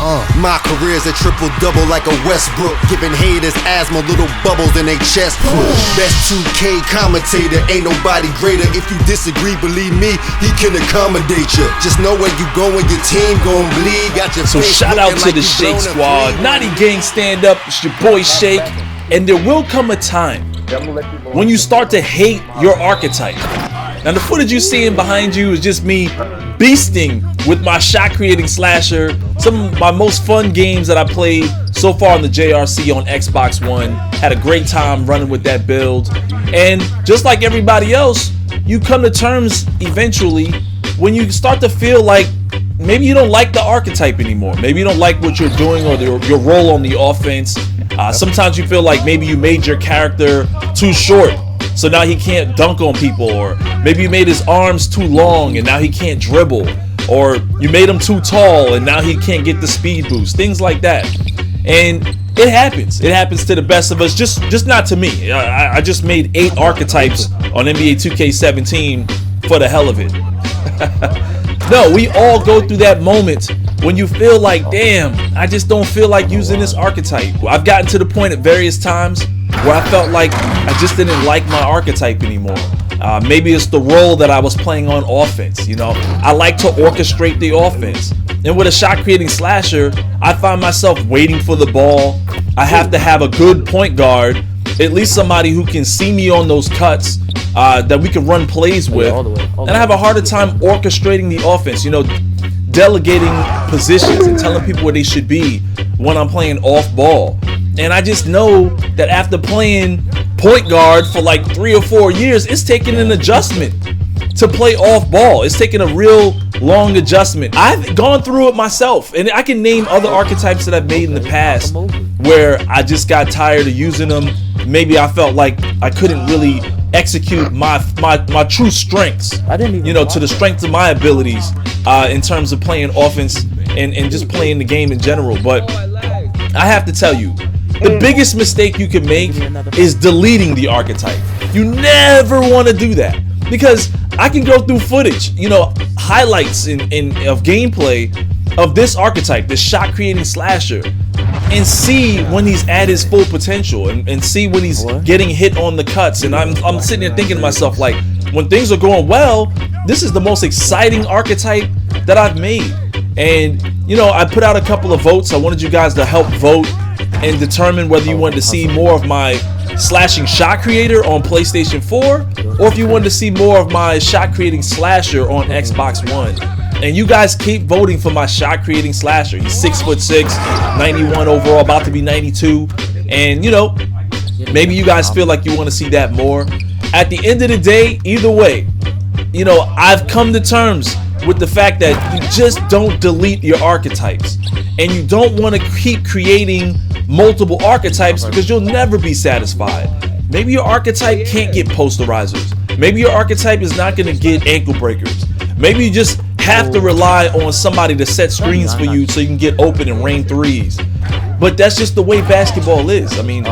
My career's a triple-double like a Westbrook, giving haters asthma, little bubbles in their chest. Best 2K commentator, ain't nobody greater. If you disagree, believe me, he can accommodate you. Just know where you going, your team gon' bleed. Got your So shout out to the Shake Squad. Naughty Gang, stand up. It's your boy Shake. And there will come a time when you start to hate your archetype. Now the footage you're seeing behind you is just me beasting with my shot creating slasher. Some of my most fun games that I played so far on the JRC on Xbox One. Had a great time running with that build. And just like everybody else, you come to terms eventually when you start to feel like maybe you don't like the archetype anymore. Maybe you don't like what you're doing or your role on the offense. Sometimes you feel like maybe you made your character too short, so now he can't dunk on people, or maybe you made his arms too long and now he can't dribble, or you made him too tall and now he can't get the speed boost, things like that. And it happens to the best of us, just not to me. I just made 8 archetypes on NBA 2K17 for the hell of it. No, we all go through that moment when you feel like, damn, I just don't feel like using this archetype. I've gotten to the point at various times where I felt like I just didn't like my archetype anymore. Maybe it's the role that I was playing on offense. You know, I like to orchestrate the offense. And with a shot creating slasher, I find myself waiting for the ball. I have to have a good point guard, at least somebody who can see me on those cuts, that we can run plays with. And I have a harder time orchestrating the offense, you know, delegating positions and telling people where they should be when I'm playing off ball. And I just know that after playing point guard for like 3 or 4 years, it's taking an adjustment to play off ball. It's taking a real long adjustment. I've gone through it myself, and I can name other archetypes that I've made in the past where I just got tired of using them. Maybe I felt like I couldn't really execute my true strengths, you know, to the strength of my abilities in terms of playing offense and just playing the game in general. But I have to tell you, the biggest mistake you can make is deleting the archetype. You never want to do that, because I can go through footage, you know, highlights of gameplay of this archetype, this shot creating slasher, and see when he's at his full potential, and see when he's getting hit on the cuts. And I'm sitting there thinking to myself, like, when things are going well, this is the most exciting archetype that I've made. And you know, I put out a couple of votes. I wanted you guys to help vote and determine whether you wanted to see more of my slashing shot creator on PlayStation 4, or if you wanted to see more of my shot creating slasher on Xbox One. And you guys keep voting for my shot creating slasher. He's 6'6", 91 overall, about to be 92. And you know, maybe you guys feel like you want to see that more. At the end of the day, either way, you know, I've come to terms with the fact that you just don't delete your archetypes, and you don't want to keep creating multiple archetypes because you'll never be satisfied. Maybe your archetype can't get posterizers. Maybe your archetype is not going to get ankle breakers. Maybe you just have to rely on somebody to set screens for you so you can get open and rain threes. But that's just the way basketball is. I mean,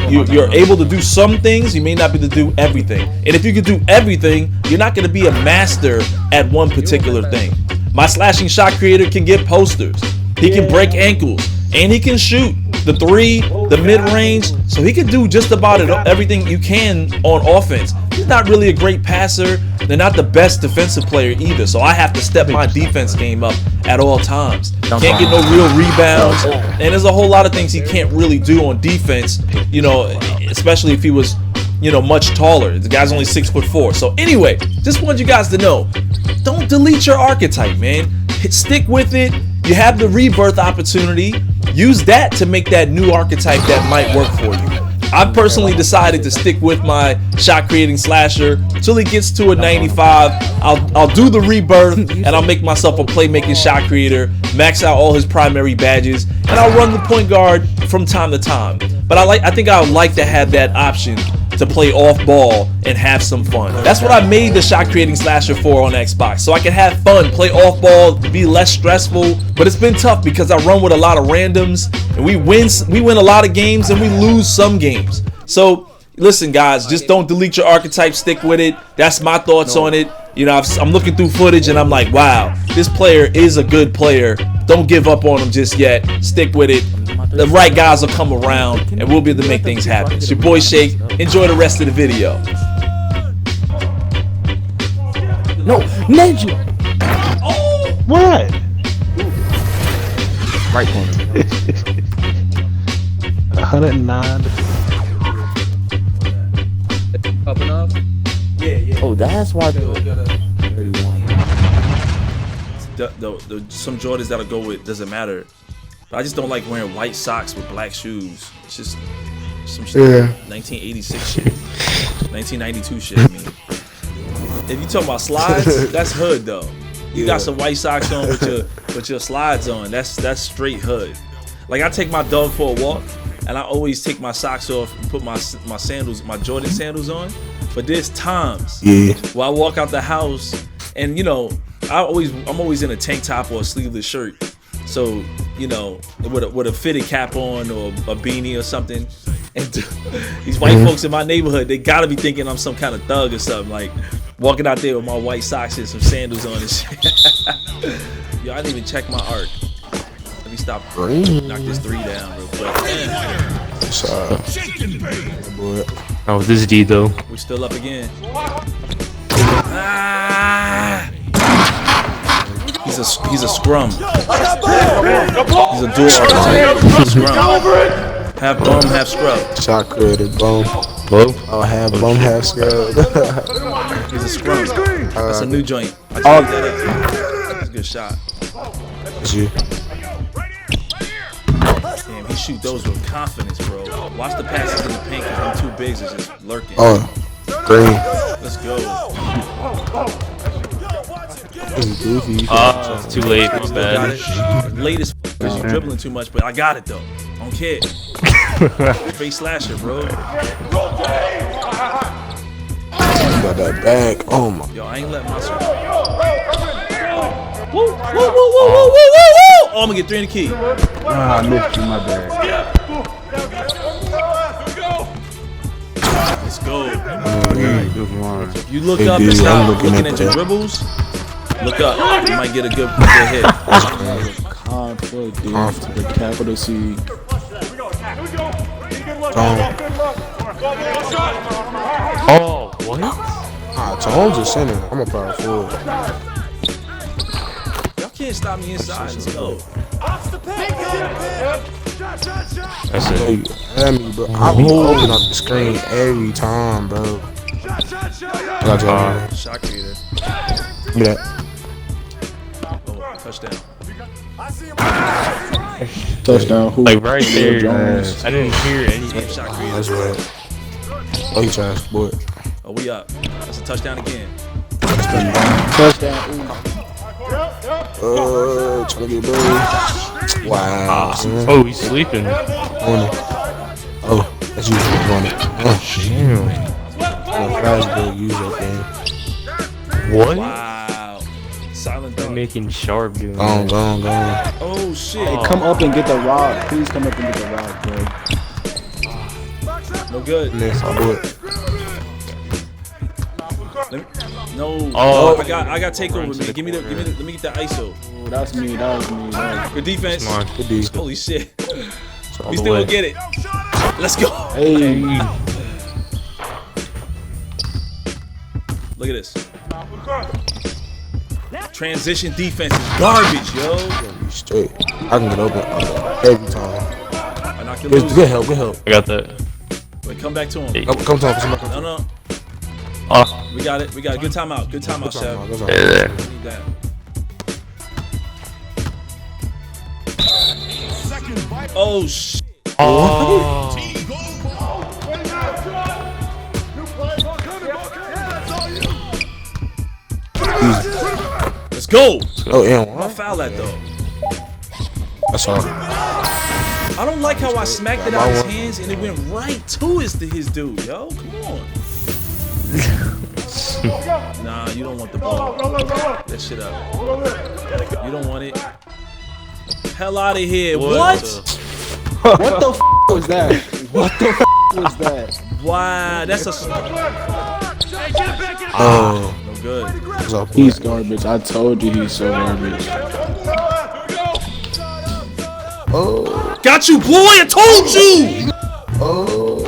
you're able to do some things, you may not be able to do everything. And if you can do everything, you're not going to be a master at one particular thing. My slashing shot creator can get posters. He can break ankles, and he can shoot the three, the mid-range. So he can do just about everything you can on offense. He's not really a great passer. They're not the best defensive player either. So I have to step my defense game up at all times. Can't get no real rebounds. And there's a whole lot of things he can't really do on defense, you know, especially if he was, you know, much taller. The guy's only 6'4". So anyway, just want you guys to know, don't delete your archetype, man. Stick with it. You have the rebirth opportunity. Use that to make that new archetype that might work for you. I've personally decided to stick with my shot creating slasher till he gets to a 95. I'll do the rebirth, and I'll make myself a playmaking shot creator, max out all his primary badges, and I'll run the point guard from time to time. But I think I would like to have that option to play off ball and have some fun. That's what I made the shot creating slasher for on Xbox, so I can have fun, play off ball, be less stressful. But it's been tough because I run with a lot of randoms, and we win a lot of games and we lose some games. So listen, guys, just don't delete your archetype, stick with it. That's my thoughts on it. You know, I'm looking through footage and I'm like, wow, this player is a good player don't give up on them just yet. Stick with it. The right guys will come around, and we'll be able to make things happen. It's your boy Shake. Enjoy the rest of the video. No, Ninja. Oh, What? Right corner. 109. up enough? Yeah. Oh, that's why they're 31. Some Jordans that'll go with doesn't matter. But I just don't like wearing white socks with black shoes. It's just some shit. Yeah. 1986 shit. 1992 shit, I mean. If you talking about slides, that's hood though. You got some white socks on with your slides on. That's straight hood. Like I take my dog for a walk, and I always take my socks off and put my sandals, my Jordan sandals on. But there's times where I walk out the house, and you know, I'm always in a tank top or a sleeveless shirt. So you know, with a fitted cap on or a beanie or something. And these white folks in my neighborhood, they gotta be thinking I'm some kind of thug or something. Like walking out there with my white socks and some sandals on and shit. Yo, I didn't even check my arc. Let me stop. Knock this 3 down real quick. Oh, this is D though. We still up again. Ah! He's a scrum. He's a dual archetype. Scrum. Half bum, half scrub. Shot created bum. Oh, half bum, half scrub. He's a scrum. That's a new joint. I changed that up. That's a good shot. That's you. Damn, he shoot those with confidence, bro. Watch the passes in the paint because them two bigs is just lurking. Oh, green. Let's go. It's too late. My bad. Late as because you're dribbling too much, but I got it though. I don't care. Face slasher, bro. Got that bag. Oh my. Yo, I ain't letting my screen. Woo! Oh, I'm gonna get 3 in the key. I missed you, my bad. Let's go. If you look up and stop looking at your dribbles, look up. You might get a good hit. Confidence with a capital C. Oh, what? Tone's a center. I'm a power forward. Y'all can't stop me inside. Let's go. That's it. Hey, me, bro. I'm opening up the screen every time, bro. Shot creator. Give me that. Oh, touchdown. Touchdown. Who? Like right there. Jones. I didn't hear anything. Shot creator. That's right. Oh, he trash, boy. Oh, we up. That's a touchdown again. Touchdown. Trying to get buried. Wow. Oh, he's sleeping. Oh, that's you on it. Damn. Fast bro, use that thing. What? Wow. Silent They're dunk. making sharp, dude. Gone. Oh, shit. Hey, come up and get the rock. Please come up and get the rock, bro. No good. Next, I'll do it. No. Oh. I got takeover, man. Give me the. Let me get that ISO. Oh, that's me. Good defense. Come on. Good D. Holy shit. All We the still way. gonna get it. Let's go. Hey. Look at this. Transition defense is garbage, yo. You straight. I can get open every time. I knocked it loose. Good help. I got that. Wait, come back to him. Come to him. No. Oh. We got it. Good timeout. Good timeout, Chef. Yeah. We need that. Oh, shit. Oh. Let's go. Oh, yeah. I foul that, though. That's all. I don't like how I smacked it out of his hands and it went right to his dude, yo. Come on. Nah, you don't want the ball. That shit up. You don't want it. Hell out of here. What? What the f was that? What the f was that? Wow, that's a. Oh. No good. It's all He's garbage. I told you he's so garbage. Oh. Got you, boy. I told you. Oh.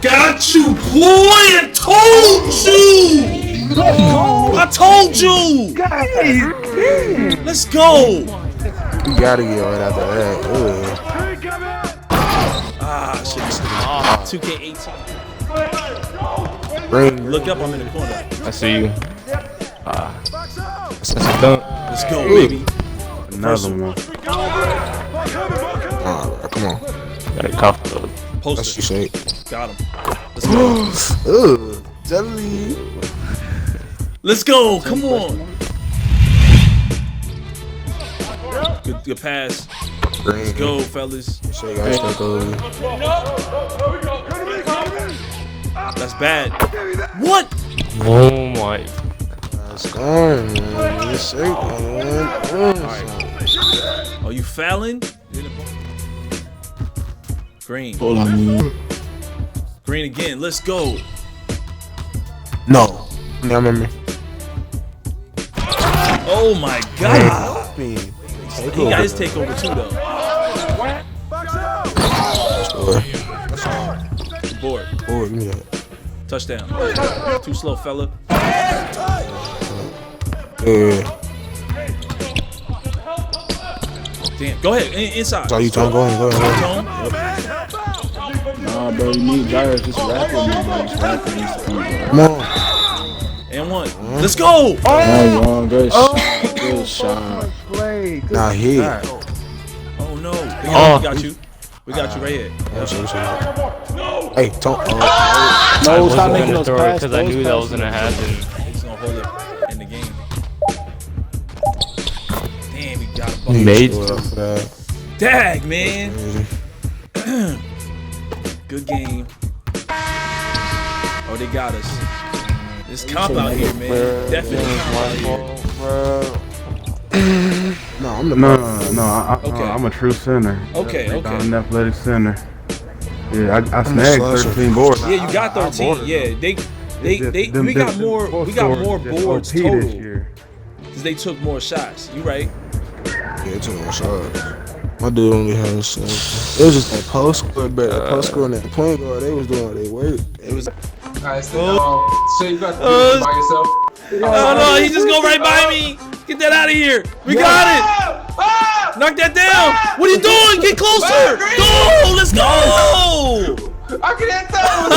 Got you, boy. I told you. I told you. Let's go. You gotta get right after that. Ugh. Ah, shit. 2K18. Bring. Look up. I'm in the corner. I see you. That's a dunk. Let's go, baby. Another one. Come on. Got a cuff. That's you Poster. shake. Got him. Let's go. Ugh. Jelly. Let's go. Come on. Good pass. Bring. Let's go, fellas. Shake, I stuck over. That's bad. What? Oh my. That's gone, man. Just shake, man. Are you fouling? Green. Hold on, man. Green again. Let's go. No. Yeah, I remember. Oh my God. Me. He got his takeover too, though. Good board. Oh, give me that. Touchdown. Too slow, fella. Yeah. Damn. Go ahead. Inside. So you trying to go in? Go ahead. Tone. Nah, bro, you need JRC just rap with me, bro. Just rap with me. Come on. And one. Let's go. Oh, wrong. Good shot. Good shot. Nah, he. Oh no. Oh. We got you. We got you right here. Hey, don't. No, stop making those passes. Because I knew that was gonna happen. He's gonna hold it in the game. Damn, he got a bucket. Made. Dag, man. Good game. Oh, they got us. This comp out here, man. Definitely comp out here. No, I'm the Okay. I'm a true center. Okay, okay. I'm an athletic center. Yeah, I snagged 13 boards. Yeah, you got 13. Yeah, we got more boards this total year. because they took more shots. You right? Yeah, it took my shots. My dude only had a shot. It was just that post score, but the post score and that point guard, they was doing what they work. It was. Alright, so you got to do it by yourself? Oh no, he just go right by me. Get that out of here. We got it. Knock that down. What are you doing? Get closer. Go. Let's go. I can't tell.